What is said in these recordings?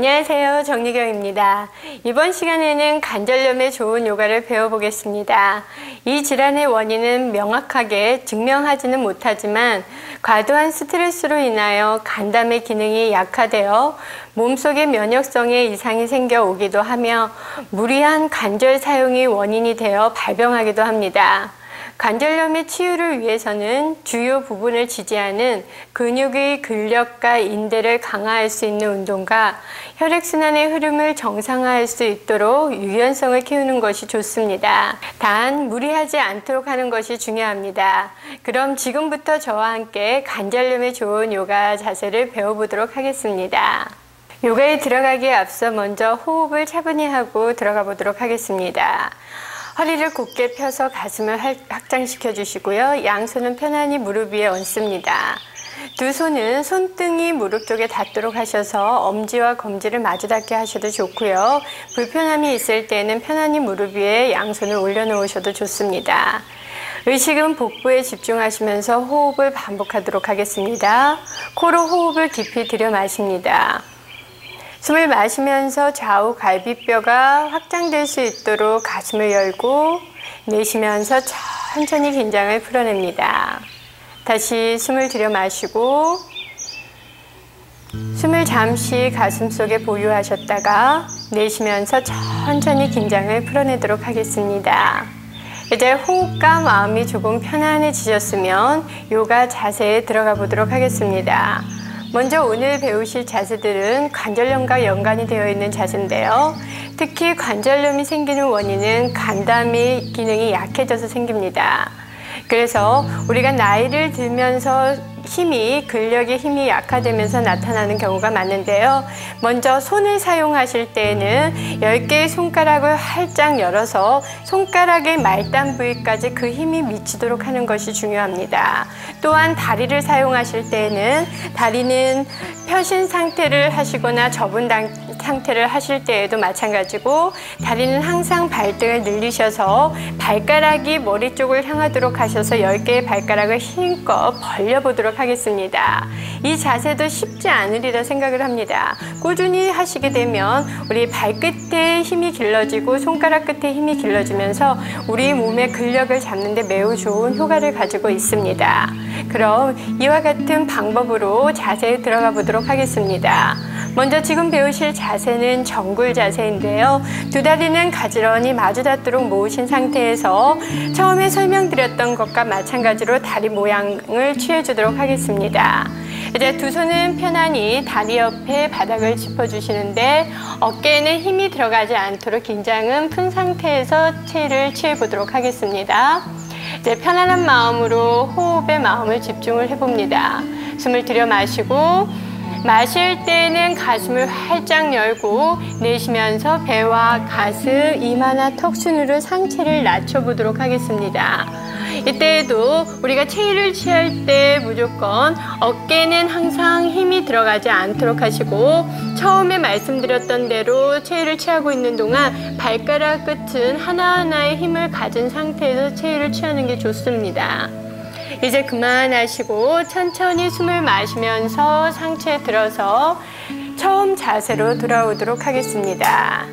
안녕하세요, 정리경입니다. 이번 시간에는 관절염에 좋은 요가를 배워보겠습니다. 이 질환의 원인은 명확하게 증명하지는 못하지만 과도한 스트레스로 인하여 간담의 기능이 약화되어 몸속의 면역성에 이상이 생겨오기도 하며 무리한 관절 사용이 원인이 되어 발병하기도 합니다. 관절염의 치유를 위해서는 주요 부분을 지지하는 근육의 근력과 인대를 강화할 수 있는 운동과 혈액순환의 흐름을 정상화할 수 있도록 유연성을 키우는 것이 좋습니다. 단 무리하지 않도록 하는 것이 중요합니다. 그럼 지금부터 저와 함께 관절염에 좋은 요가 자세를 배워보도록 하겠습니다. 요가에 들어가기에 앞서 먼저 호흡을 차분히 하고 들어가 보도록 하겠습니다. 허리를 곧게 펴서 가슴을 확장시켜 주시고요. 양손은 편안히 무릎 위에 얹습니다. 두 손은 손등이 무릎 쪽에 닿도록 하셔서 엄지와 검지를 마주 닿게 하셔도 좋고요. 불편함이 있을 때는 편안히 무릎 위에 양손을 올려놓으셔도 좋습니다. 의식은 복부에 집중하시면서 호흡을 반복하도록 하겠습니다. 코로 호흡을 깊이 들여 마십니다. 숨을 마시면서 좌우 갈비뼈가 확장될 수 있도록 가슴을 열고 내쉬면서 천천히 긴장을 풀어냅니다. 다시 숨을 들여 마시고 숨을 잠시 가슴속에 보유하셨다가 내쉬면서 천천히 긴장을 풀어내도록 하겠습니다. 이제 호흡과 마음이 조금 편안해지셨으면 요가 자세에 들어가 보도록 하겠습니다. 먼저 오늘 배우실 자세들은 관절염과 연관이 되어 있는 자세인데요. 특히 관절염이 생기는 원인은 간담의 기능이 약해져서 생깁니다. 그래서 우리가 나이를 들면서 근력의 힘이 약화되면서 나타나는 경우가 많은데요. 먼저 손을 사용하실 때에는 10개의 손가락을 활짝 열어서 손가락의 말단 부위까지 그 힘이 미치도록 하는 것이 중요합니다. 또한 다리를 사용하실 때에는 다리는 펴신 상태를 하시거나 접은 상태를 하실 때에도 마찬가지고 다리는 항상 발등을 늘리셔서 발가락이 머리 쪽을 향하도록 하셔서 10개의 발가락을 힘껏 벌려보도록 하겠습니다. 이 자세도 쉽지 않으리라 생각을 합니다. 꾸준히 하시게 되면 우리 발끝에 힘이 길러지고 손가락 끝에 힘이 길러지면서 우리 몸의 근력을 잡는 데 매우 좋은 효과를 가지고 있습니다. 그럼 이와 같은 방법으로 자세에 들어가 보도록 하겠습니다. 먼저 지금 배우실 자세는 정굴 자세인데요. 두 다리는 가지런히 마주 닿도록 모으신 상태에서 처음에 설명드렸던 것과 마찬가지로 다리 모양을 취해주도록 하겠습니다. 이제 두 손은 편안히 다리 옆에 바닥을 짚어주시는데 어깨에는 힘이 들어가지 않도록 긴장은 푼 상태에서 체를 취해보도록 하겠습니다. 이제 편안한 마음으로 호흡에 마음을 집중을 해봅니다. 숨을 들여 마시고 마실 때는 가슴을 활짝 열고 내쉬면서 배와 가슴, 이마나 턱순으로 상체를 낮춰보도록 하겠습니다. 이때에도 우리가 체를 취할 때 무조건 어깨는 항상 힘이 들어가지 않도록 하시고 처음에 말씀드렸던 대로 체를 취하고 있는 동안 발가락 끝은 하나하나의 힘을 가진 상태에서 체를 취하는 게 좋습니다. 이제 그만하시고 천천히 숨을 마시면서 상체에 들어서 처음 자세로 돌아오도록 하겠습니다.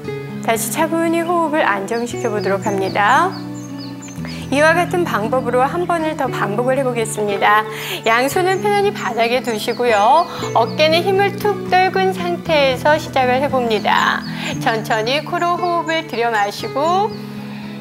다시 차분히 호흡을 안정시켜 보도록 합니다. 이와 같은 방법으로 한 번을 더 반복을 해보겠습니다. 양손은 편안히 바닥에 두시고요. 어깨는 힘을 툭 떨군 상태에서 시작을 해봅니다. 천천히 코로 호흡을 들여 마시고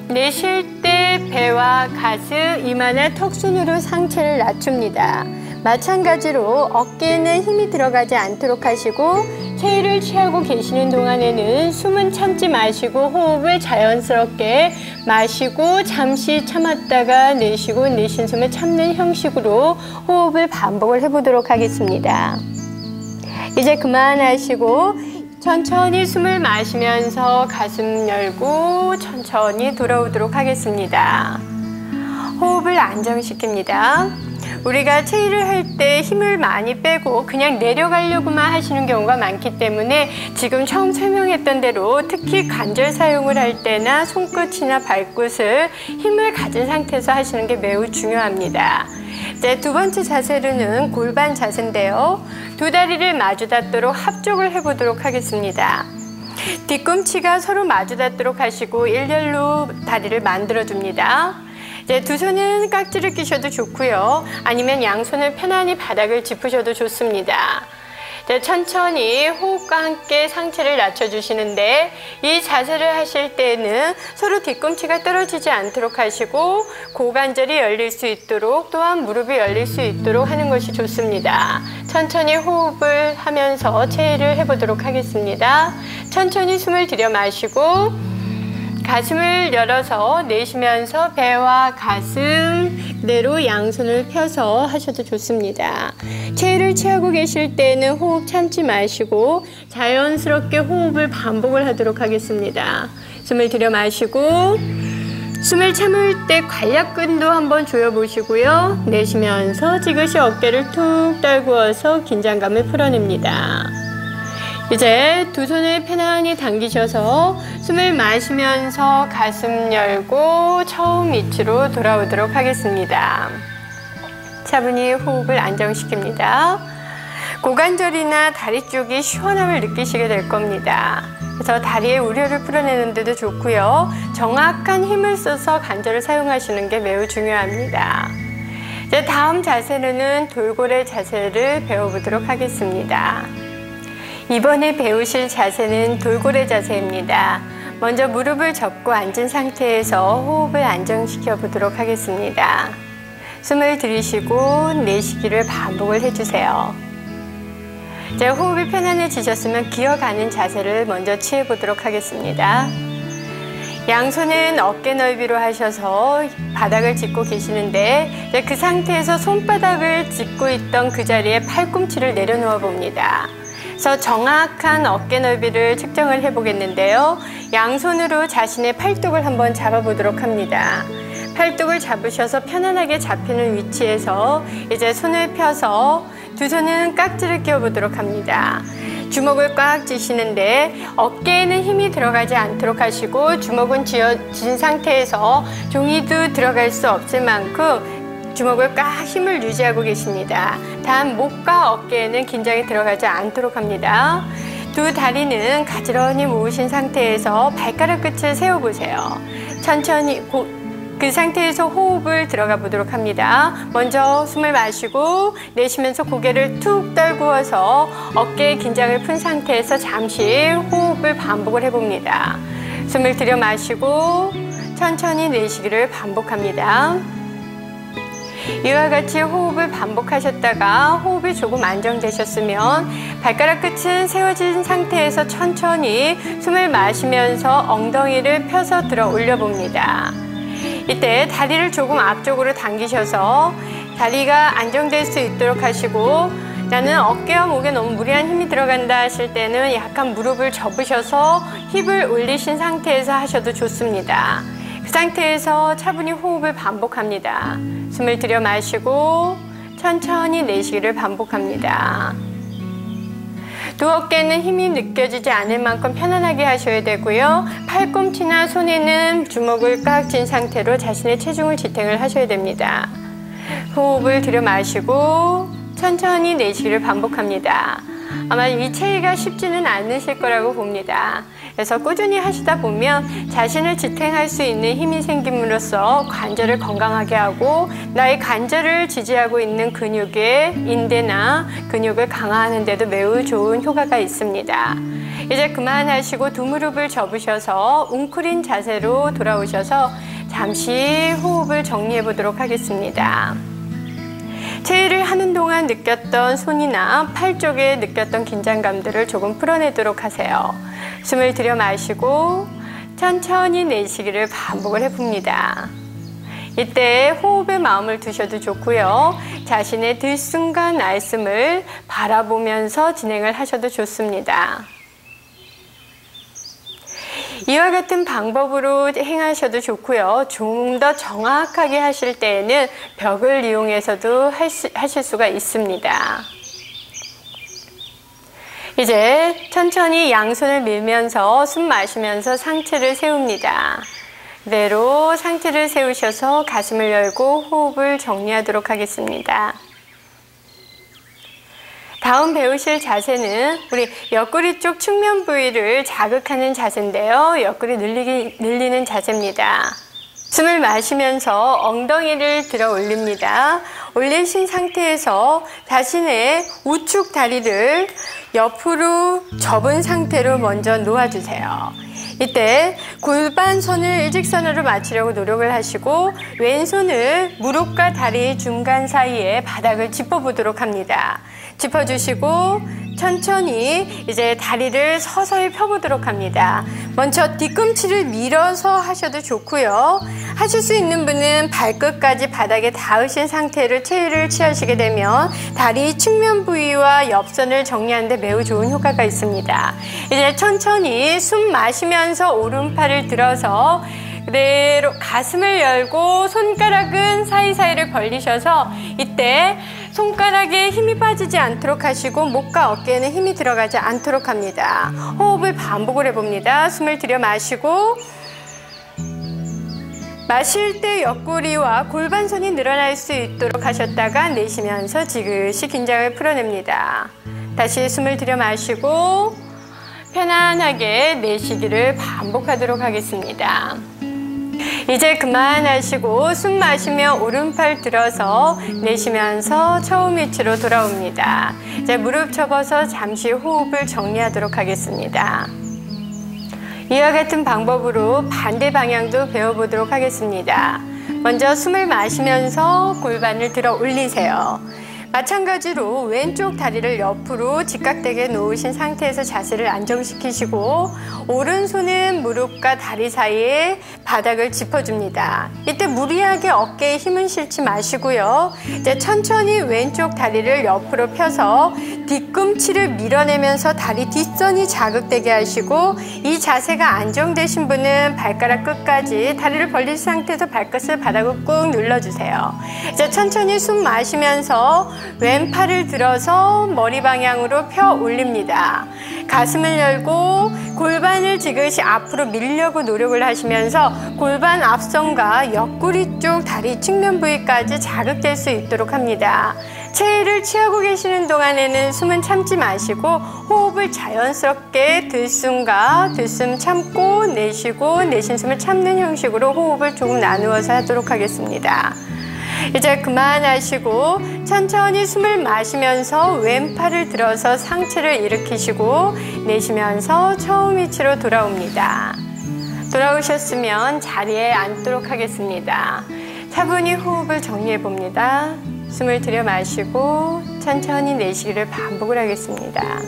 내쉴 때 배와 가슴, 이마나 턱순으로 상체를 낮춥니다. 마찬가지로 어깨에는 힘이 들어가지 않도록 하시고 체를 취하고 계시는 동안에는 숨은 참지 마시고 호흡을 자연스럽게 마시고 잠시 참았다가 내쉬고 내쉰 숨을 참는 형식으로 호흡을 반복을 해보도록 하겠습니다. 이제 그만하시고 천천히 숨을 마시면서 가슴 열고 천천히 돌아오도록 하겠습니다. 호흡을 안정시킵니다. 우리가 체일을 할 때 힘을 많이 빼고 그냥 내려가려고만 하시는 경우가 많기 때문에 지금 처음 설명했던 대로 특히 관절 사용을 할 때나 손끝이나 발끝을 힘을 가진 상태에서 하시는 게 매우 중요합니다. 이제 두 번째 자세로는 골반 자세인데요. 두 다리를 마주 닿도록 합족을 해보도록 하겠습니다. 뒤꿈치가 서로 마주 닿도록 하시고 일렬로 다리를 만들어줍니다. 이제 두 손은 깍지를 끼셔도 좋고요. 아니면 양손을 편안히 바닥을 짚으셔도 좋습니다. 이제 천천히 호흡과 함께 상체를 낮춰주시는데 이 자세를 하실 때는 서로 뒤꿈치가 떨어지지 않도록 하시고 고관절이 열릴 수 있도록 또한 무릎이 열릴 수 있도록 하는 것이 좋습니다. 천천히 호흡을 하면서 체위를 해보도록 하겠습니다. 천천히 숨을 들여 마시고 가슴을 열어서 내쉬면서 배와 가슴 그대로 양손을 펴서 하셔도 좋습니다. 체위를 취하고 계실 때는 호흡 참지 마시고 자연스럽게 호흡을 반복을 하도록 하겠습니다. 숨을 들여 마시고 숨을 참을 때 관략근도 한번 조여보시고요. 내쉬면서 지그시 어깨를 툭 떨구어서 긴장감을 풀어냅니다. 이제 두 손을 편안히 당기셔서 숨을 마시면서 가슴 열고 처음 위치로 돌아오도록 하겠습니다. 차분히 호흡을 안정시킵니다. 고관절이나 다리 쪽이 시원함을 느끼시게 될 겁니다. 그래서 다리의 우려를 풀어내는 데도 좋고요. 정확한 힘을 써서 관절을 사용하시는 게 매우 중요합니다. 이제 다음 자세로는 돌고래 자세를 배워보도록 하겠습니다. 이번에 배우실 자세는 돌고래 자세입니다. 먼저 무릎을 접고 앉은 상태에서 호흡을 안정시켜 보도록 하겠습니다. 숨을 들이쉬고 내쉬기를 반복을 해주세요. 이제 호흡이 편안해지셨으면 기어가는 자세를 먼저 취해 보도록 하겠습니다. 양손은 어깨 넓이로 하셔서 바닥을 짚고 계시는데 이제 그 상태에서 손바닥을 짚고 있던 그 자리에 팔꿈치를 내려놓아 봅니다. 그래서 정확한 어깨 넓이를 측정을 해보겠는데요. 양손으로 자신의 팔뚝을 한번 잡아보도록 합니다. 팔뚝을 잡으셔서 편안하게 잡히는 위치에서 이제 손을 펴서 두 손은 깍지를 끼워보도록 합니다. 주먹을 꽉 쥐시는데 어깨에는 힘이 들어가지 않도록 하시고 주먹은 쥐어진 상태에서 종이도 들어갈 수 없을 만큼 주먹을 꽉 힘을 유지하고 계십니다. 단 목과 어깨에는 긴장이 들어가지 않도록 합니다. 두 다리는 가지런히 모으신 상태에서 발가락 끝을 세워보세요. 천천히 그 상태에서 호흡을 들어가 보도록 합니다. 먼저 숨을 마시고 내쉬면서 고개를 툭 떨구어서 어깨에 긴장을 푼 상태에서 잠시 호흡을 반복을 해봅니다. 숨을 들여 마시고 천천히 내쉬기를 반복합니다. 이와 같이 호흡을 반복하셨다가 호흡이 조금 안정되셨으면 발가락 끝은 세워진 상태에서 천천히 숨을 마시면서 엉덩이를 펴서 들어 올려봅니다. 이때 다리를 조금 앞쪽으로 당기셔서 다리가 안정될 수 있도록 하시고 나는 어깨와 목에 너무 무리한 힘이 들어간다 하실 때는 약간 무릎을 접으셔서 힙을 올리신 상태에서 하셔도 좋습니다. 그 상태에서 차분히 호흡을 반복합니다. 숨을 들여 마시고 천천히 내쉬기를 반복합니다. 두 어깨는 힘이 느껴지지 않을 만큼 편안하게 하셔야 되고요. 팔꿈치나 손에는 주먹을 꽉 쥔 상태로 자신의 체중을 지탱을 하셔야 됩니다. 호흡을 들여 마시고 천천히 내쉬기를 반복합니다. 아마 이 체위가 쉽지는 않으실 거라고 봅니다. 그래서 꾸준히 하시다 보면 자신을 지탱할 수 있는 힘이 생김으로써 관절을 건강하게 하고 나의 관절을 지지하고 있는 근육의 인대나 근육을 강화하는 데도 매우 좋은 효과가 있습니다. 이제 그만하시고 두 무릎을 접으셔서 웅크린 자세로 돌아오셔서 잠시 호흡을 정리해 보도록 하겠습니다. 체위를 하는 동안 느꼈던 손이나 팔 쪽에 느꼈던 긴장감들을 조금 풀어내도록 하세요. 숨을 들여 마시고 천천히 내쉬기를 반복을 해봅니다. 이때 호흡에 마음을 두셔도 좋고요. 자신의 들숨과 날숨을 바라보면서 진행을 하셔도 좋습니다. 이와 같은 방법으로 행하셔도 좋고요. 좀 더 정확하게 하실 때에는 벽을 이용해서도 하실 수가 있습니다. 이제 천천히 양손을 밀면서 숨 마시면서 상체를 세웁니다. 그대로 상체를 세우셔서 가슴을 열고 호흡을 정리하도록 하겠습니다. 다음 배우실 자세는 우리 옆구리 쪽 측면 부위를 자극하는 자세인데요. 옆구리 늘리는 자세입니다. 숨을 마시면서 엉덩이를 들어 올립니다. 올리신 상태에서 자신의 우측 다리를 옆으로 접은 상태로 먼저 놓아주세요. 이때 골반선을 일직선으로 맞추려고 노력을 하시고 왼손을 무릎과 다리 중간 사이에 바닥을 짚어보도록 합니다. 짚어주시고 천천히 이제 다리를 서서히 펴보도록 합니다. 먼저 뒤꿈치를 밀어서 하셔도 좋고요. 하실 수 있는 분은 발끝까지 바닥에 닿으신 상태로 체위를 취하시게 되면 다리 측면 부위와 옆선을 정리하는 데 매우 좋은 효과가 있습니다. 이제 천천히 숨 마시면서 오른팔을 들어서 그대로 가슴을 열고 손가락은 사이사이를 벌리셔서 이때 손가락에 힘이 빠지지 않도록 하시고 목과 어깨에는 힘이 들어가지 않도록 합니다. 호흡을 반복을 해봅니다. 숨을 들여 마시고 마실 때 옆구리와 골반선이 늘어날 수 있도록 하셨다가 내쉬면서 지그시 긴장을 풀어냅니다. 다시 숨을 들여 마시고 편안하게 내쉬기를 반복하도록 하겠습니다. 이제 그만하시고 숨 마시며 오른팔 들어서 내쉬면서 처음 위치로 돌아옵니다. 이제 무릎 접어서 잠시 호흡을 정리하도록 하겠습니다. 이와 같은 방법으로 반대 방향도 배워보도록 하겠습니다. 먼저 숨을 마시면서 골반을 들어 올리세요. 마찬가지로 왼쪽 다리를 옆으로 직각되게 놓으신 상태에서 자세를 안정시키시고 오른손은 무릎과 다리 사이에 바닥을 짚어줍니다. 이때 무리하게 어깨에 힘은 실지 마시고요. 이제 천천히 왼쪽 다리를 옆으로 펴서 뒤꿈치를 밀어내면서 다리 뒷선이 자극되게 하시고 이 자세가 안정되신 분은 발가락 끝까지 다리를 벌린 상태에서 발끝을 바닥을 꾹 눌러주세요. 이제 천천히 숨 마시면서 왼팔을 들어서 머리 방향으로 펴 올립니다. 가슴을 열고 골반을 지그시 앞으로 밀려고 노력을 하시면서 골반 앞선과 옆구리 쪽 다리 측면 부위까지 자극될 수 있도록 합니다. 체위를 취하고 계시는 동안에는 숨은 참지 마시고 호흡을 자연스럽게 들숨과 들숨 참고 내쉬고 내쉰 숨을 참는 형식으로 호흡을 조금 나누어서 하도록 하겠습니다. 이제 그만하시고 천천히 숨을 마시면서 왼팔을 들어서 상체를 일으키시고 내쉬면서 처음 위치로 돌아옵니다. 돌아오셨으면 자리에 앉도록 하겠습니다. 차분히 호흡을 정리해 봅니다. 숨을 들여 마시고 천천히 내쉬기를 반복을 하겠습니다.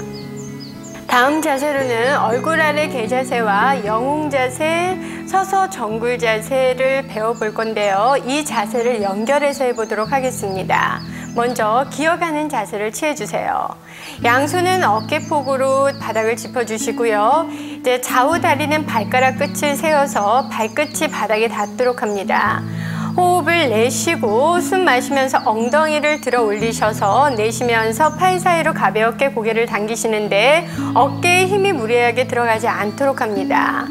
다음 자세로는 얼굴 아래 개자세와 영웅 자세, 서서 정굴 자세를 배워볼 건데요. 이 자세를 연결해서 해보도록 하겠습니다. 먼저 기어가는 자세를 취해주세요. 양손은 어깨폭으로 바닥을 짚어주시고요. 이제 좌우 다리는 발가락 끝을 세워서 발끝이 바닥에 닿도록 합니다. 호흡을 내쉬고 숨 마시면서 엉덩이를 들어 올리셔서 내쉬면서 팔 사이로 가볍게 고개를 당기시는데 어깨에 힘이 무리하게 들어가지 않도록 합니다.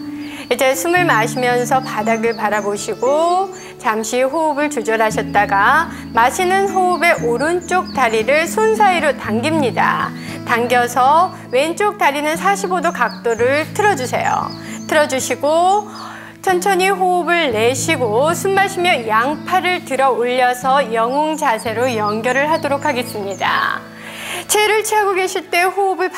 이제 숨을 마시면서 바닥을 바라보시고 잠시 호흡을 조절하셨다가 마시는 호흡에 오른쪽 다리를 손 사이로 당깁니다. 당겨서 왼쪽 다리는 45도 각도를 틀어주세요. 틀어주시고 천천히 호흡을 내쉬고 숨 마시며 양팔을 들어 올려서 영웅 자세로 연결을 하도록 하겠습니다. 체를 취하고 계실 때 호흡을